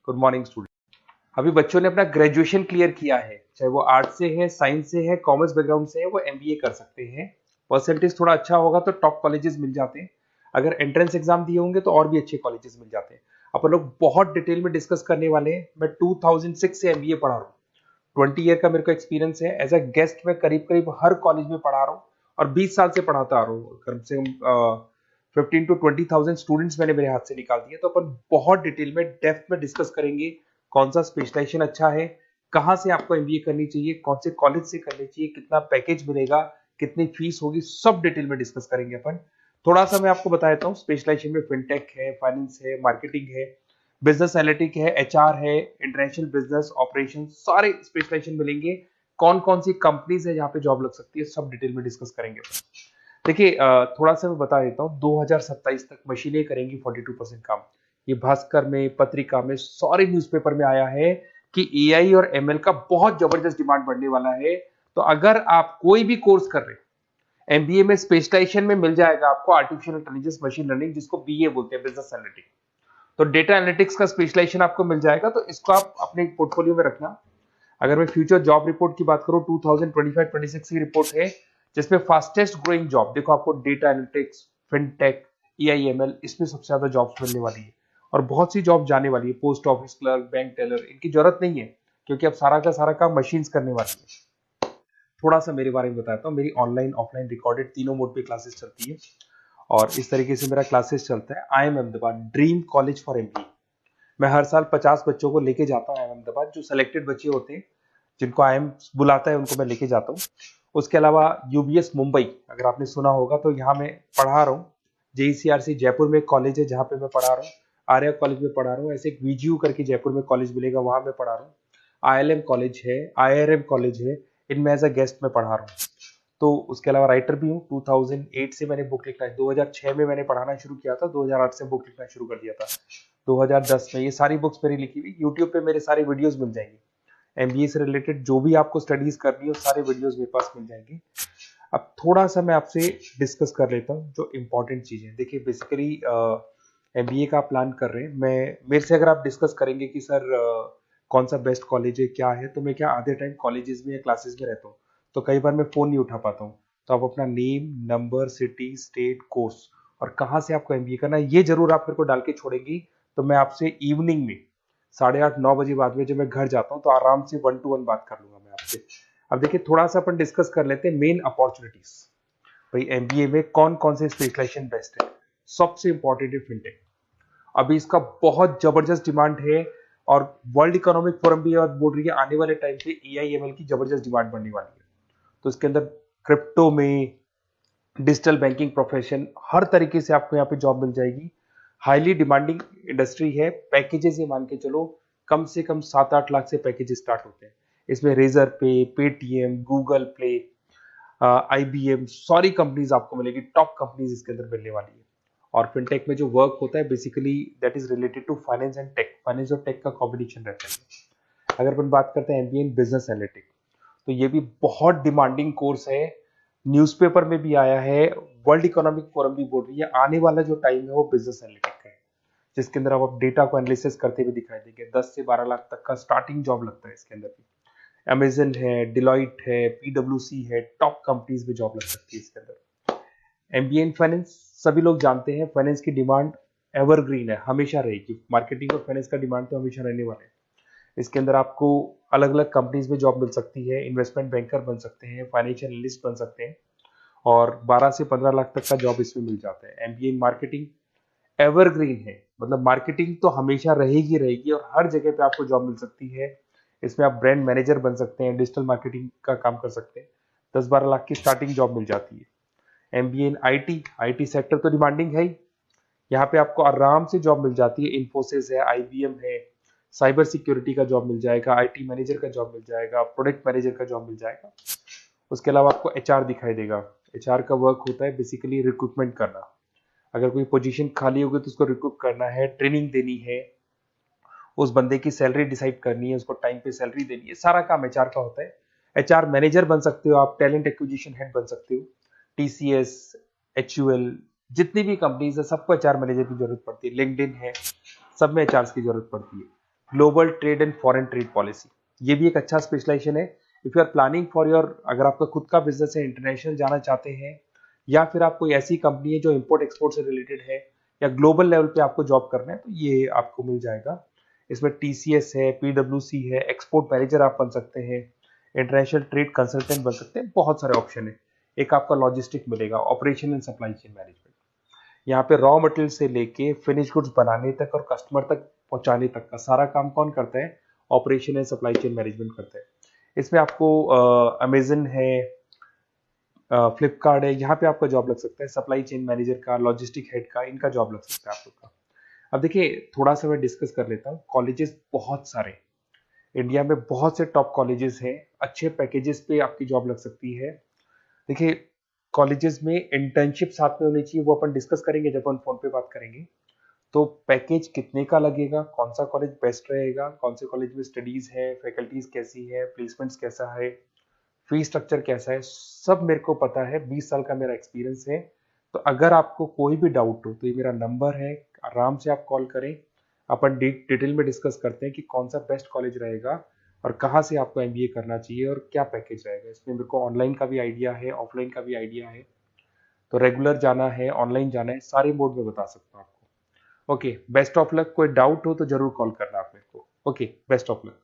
Good morning student. अभी बच्चों ने अपना ग्रेजुएशन क्लियर किया है, चाहे वो आर्ट्स से है, साइंस से है, कॉमर्स बैकग्राउंड से है, वो एमबीए कर सकते हैं। परसेंटेज थोड़ा अच्छा होगा तो टॉप कॉलेजेस मिल जाते हैं। अगर एंट्रेंस एग्जाम दिए होंगे तो और भी अच्छे कॉलेजेस मिल जाते हैं। अपन लोग बहुत डिटेल में डिस्कस करने वाले हैं। मैं 2006 से एमबीए पढ़ा रहा हूँ। 20 ईयर का मेरे को एक्सपीरियंस है। एज अ गेस्ट मैं करीब करीब हर कॉलेज में पढ़ा रहा हूँ और 20 साल से पढ़ाता आ रहा हूँ। कम से कम 15 to 20,000 स्टूडेंट्स मैंने मेरे हाथ से निकाल दिए। तो अपन बहुत डिटेल में डेप्थ में डिस्कस करेंगे कौन सा स्पेशलाइजेशन अच्छा है, कहाँ से आपको एमबीए करनी चाहिए, कौन से कॉलेज से करनी चाहिए, कितना पैकेज मिलेगा, कितनी फीस होगी, सब डिटेल में डिस्कस करेंगे अपन। थोड़ा सा मैं आपको बता देता हूँ। स्पेशलाइजेशन में फिनटेक है, फाइनेंस है, मार्केटिंग है, बिजनेस एनालिटिक है, एचआर है, इंटरनेशनल बिजनेस ऑपरेशन, सारे स्पेशलाइजेशन मिलेंगे। कौन कौन सी कंपनीज है जहाँ पे जॉब लग सकती है, सब डिटेल में डिस्कस करेंगे। देखिए, थोड़ा सा मैं बता देता हूँ। 2027 तक मशीनें करेंगी 42% काम। ये भास्कर में, पत्रिका में, सारे न्यूज़पेपर में आया है कि एआई और एमएल का बहुत जबरदस्त डिमांड बढ़ने वाला है। तो अगर आप कोई भी कोर्स कर रहे हैं, एमबीए में स्पेशलाइजेशन में मिल जाएगा आपको आर्टिफिशियल इंटेलिजेंस, मशीन लर्निंग, जिसको बीए बोलते हैं, बिजनेस एनालिटिक्स। तो डेटा एनालिटिक्स का स्पेशलाइजेशन आपको मिल जाएगा, तो इसको आप अपने पोर्टफोलियो में रखना। अगर मैं फ्यूचर जॉब रिपोर्ट की बात करूं, 2025-26 की रिपोर्ट है, जिसमें फास्टेस्ट ग्रोइंग जॉब देखो आपको डेटा एनालिटिक्स, फिनटेक, ईआईएमएल, इसमें सबसे ज्यादा जॉब्स मिलने वाली है। और बहुत सी जॉब जाने वाली है। Post office clerk, bank teller, इनकी जरूरत नहीं है, क्योंकि अब सारा का सारा काम मशीन्स करने वाली है। थोड़ा सा मेरे बारे में बताता हूँ। मेरी ऑनलाइन ऑफलाइन रिकॉर्डेड तीनों मोड पे क्लासेस चलती है और इस तरीके से मेरा क्लासेस चलता है। I am Ahmedabad dream college for MBA. मैं हर साल 50 बच्चों को लेके जाता हूँ अहमदाबाद। जो सिलेक्टेड बच्चे होते हैं, जिनको आईएम बुलाता है, उनको मैं लेके जाता हूँ। उसके अलावा यूबीएस मुंबई, अगर आपने सुना होगा, तो यहाँ मैं पढ़ा रहा हूँ। जेईसीआरसी जयपुर में एक कॉलेज है जहाँ पे मैं पढ़ा रहा हूँ। आर्या कॉलेज में पढ़ा रहा हूँ। ऐसे एक वीजीयू करके जयपुर में कॉलेज मिलेगा, वहां मैं पढ़ा रहा हूँ। आईएलएम कॉलेज है, आईआरएम कॉलेज है, इनमें एज अ गेस्ट में पढ़ा रहा हूँ। तो उसके अलावा राइटर भी हूँ। 2008 से मैंने बुक लिखना है। 2006 में मैंने पढ़ाना शुरू किया था, 2008 से बुक लिखना शुरू कर दिया था। 2010 में ये सारी बुक्स मेरी लिखी हुई यूट्यूब पे मेरे सारे वीडियोस मिल जाएंगे। एमबीए से रिलेटेड जो भी आपको स्टडीज करनी हो, सारे वीडियोस मेरे पास मिल जाएंगे। अब थोड़ा सा मैं आपसे डिस्कस कर लेता हूँ जो इंपॉर्टेंट चीजें। देखिए, बेसिकली एमबीए का प्लान कर रहे हैं, मैं मेरे से अगर आप डिस्कस करेंगे कि सर कौन सा बेस्ट कॉलेज है, क्या है, तो मैं क्या आधे टाइम कॉलेजेस में या क्लासेस में रहता हूँ, तो कई बार मैं फोन नहीं उठा पाता हूँ। तो आप अपना name, number, city, state, course और कहाँ से आपको एमबीए करना है, ये जरूर आप मेरे को डाल के छोड़ेंगी। तो मैं आपसे इवनिंग में 8:30-9 बजे बाद में जब मैं घर जाता हूँ, तो आराम से 1-to-1 बात कर लूंगा मैं आपसे। अब देखिए, थोड़ा सा अपन डिस्कस कर लेते हैं मेन अपॉर्चुनिटीज। भाई, एमबीए में कौन कौन से स्पेशलाइजेशन बेस्ट है। सबसे इंपॉर्टेंट है फिनटेक। अभी इसका बहुत जबरदस्त डिमांड है और वर्ल्ड इकोनॉमिक फोरम भी ये बात बोल रही है, आने वाले टाइम पे एआईएमएल की जबरदस्त डिमांड बढ़ने वाली है। तो इसके अंदर क्रिप्टो में, डिजिटल बैंकिंग प्रोफेशन, हर तरीके से आपको यहाँ पे जॉब मिल जाएगी। हाईली डिमांडिंग इंडस्ट्री है। पैकेजेस ये मान के चलो, कम से कम 7-8 लाख से पैकेजेस स्टार्ट होते हैं। इसमें रेजर पे, पेटीएम, गूगल प्ले, आईबीएम, सारी कंपनीज आपको मिलेगी। टॉप कंपनीज इसके अंदर मिलने वाली है। और फिनटेक में जो वर्क होता है, basically that is related to finance and tech. Finance और टेक का कॉम्बिनेशन रहता है। अगर अपन बात करते हैं एमबीए इन बिजनेस एनालिटिक्स, तो ये भी बहुत डिमांडिंग कोर्स है। न्यूज़पेपर में भी आया है, वर्ल्ड इकोनॉमिक फोरम भी बोल रही है आने वाला जो टाइम है वो बिजनेस एनालिटिक्स का है, जिसके अंदर आप डेटा को एनालिसिस करते हुए दिखाई देंगे। 10 से 12 लाख तक का स्टार्टिंग जॉब लगता है इसके अंदर भी। अमेजन है, डिलॉइट है, पीडब्ल्यूसी है, टॉप कंपनीज में जॉब लग सकती है इसके अंदर। एमबीए इन फाइनेंस, सभी लोग जानते हैं फाइनेंस की डिमांड एवरग्रीन है, हमेशा रहेगी। मार्केटिंग और फाइनेंस का डिमांड तो हमेशा रहने वाला है। इसके अंदर आपको अलग अलग कंपनीज में जॉब मिल सकती है। इन्वेस्टमेंट बैंकर बन सकते हैं, फाइनेंशियल एनालिस्ट बन सकते हैं और 12 से 15 लाख तक का जॉब इसमें मिल जाता है। एमबीए इन मार्केटिंग एवरग्रीन है, मतलब मार्केटिंग तो हमेशा रहेगी रहेगी और हर जगह पे आपको जॉब मिल सकती है। इसमें आप ब्रांड मैनेजर बन सकते हैं, डिजिटल मार्केटिंग का काम कर सकते हैं। 10-12 लाख की स्टार्टिंग जॉब मिल जाती है। MBA in IT, IT sector तो डिमांडिंग है ही। यहाँ पे आपको आराम से जॉब मिल जाती है। इन्फोसिस है, आईबीएम है, साइबर सिक्योरिटी का जॉब मिल जाएगा, आईटी मैनेजर का जॉब मिल जाएगा, प्रोडक्ट मैनेजर का जॉब मिल जाएगा। उसके अलावा आपको एचआर दिखाई देगा। एचआर का वर्क होता है बेसिकली रिक्रूटमेंट करना। अगर कोई पोजीशन खाली होगी तो उसको रिक्रूट करना है, ट्रेनिंग देनी है, उस बंदे की सैलरी डिसाइड करनी है, उसको टाइम पे सैलरी देनी है, सारा काम एचआर का होता है। एचआर मैनेजर बन सकते हो आप, टैलेंट एक्विजिशन हेड बन सकते हो। टीसीएस, एचयूएल, जितनी भी कंपनीज है सबको एचआर मैनेजर की जरूरत पड़ती है। लिंक्डइन है, सब में एचआर की जरूरत पड़ती है। Global trade and foreign trade policy, ये भी एक अच्छा स्पेशलाइजेशन है। If you are planning for your, अगर आपका खुद का बिजनेस है, इंटरनेशनल जाना चाहते हैं, या फिर आप कोई ऐसी कंपनी है जो इंपोर्ट एक्सपोर्ट से रिलेटेड है, या ग्लोबल लेवल पे आपको जॉब करना है, तो ये आपको मिल जाएगा। इसमें टीसीएस है, पीडब्ल्यूसी है, एक्सपोर्ट मैनेजर आप बन सकते हैं, इंटरनेशनल ट्रेड कंसल्टेंट बन सकते हैं, बहुत सारे ऑप्शन है। एक आपका लॉजिस्टिक मिलेगा, operation and supply chain management, यहाँ पे रॉ मटेरियल से लेके फिनिश गुड्स बनाने तक और कस्टमर तक पहुंचाने तक का सारा काम कौन करता है? Operation and supply chain management करता है। इसमें आपको अमेजन है, फ्लिपकार्ट है, यहाँ पे आपका जॉब लग सकता है, सप्लाई चेन मैनेजर का, लॉजिस्टिक हेड का, इनका जॉब लग सकता है आप लोग का। अब देखिए, थोड़ा सा मैं डिस्कस कर लेता हूँ। कॉलेजेस बहुत सारे इंडिया में, बहुत से टॉप कॉलेजेस हैं, अच्छे पैकेजेस पे आपकी जॉब लग सकती है। देखिए, कॉलेजेस में इंटर्नशिप साथ में होनी चाहिए, वो अपन डिस्कस करेंगे जब अपन फोन पे बात करेंगे। तो पैकेज कितने का लगेगा, कौन सा कॉलेज बेस्ट रहेगा, कौन से कॉलेज में स्टडीज है, फैकल्टीज कैसी है, प्लेसमेंट्स कैसा है, फी स्ट्रक्चर कैसा है, सब मेरे को पता है, 20 साल का मेरा एक्सपीरियंस है। तो अगर आपको कोई भी डाउट हो तो ये मेरा नंबर है, आराम से आप कॉल करें, अपन डिटेल में डिस्कस करते हैं कि कौन सा बेस्ट कॉलेज रहेगा और कहाँ से आपको एमबीए करना चाहिए और क्या पैकेज रहेगा। इसमें मेरे को ऑनलाइन का भी आइडिया है, ऑफलाइन का भी आइडिया है, तो रेगुलर जाना है, ऑनलाइन जाना है, सारे मोड में बता सकता हूँ आपको। Okay, best of luck. कोई डाउट हो तो जरूर कॉल करना आप मेरे को। Okay, best of luck.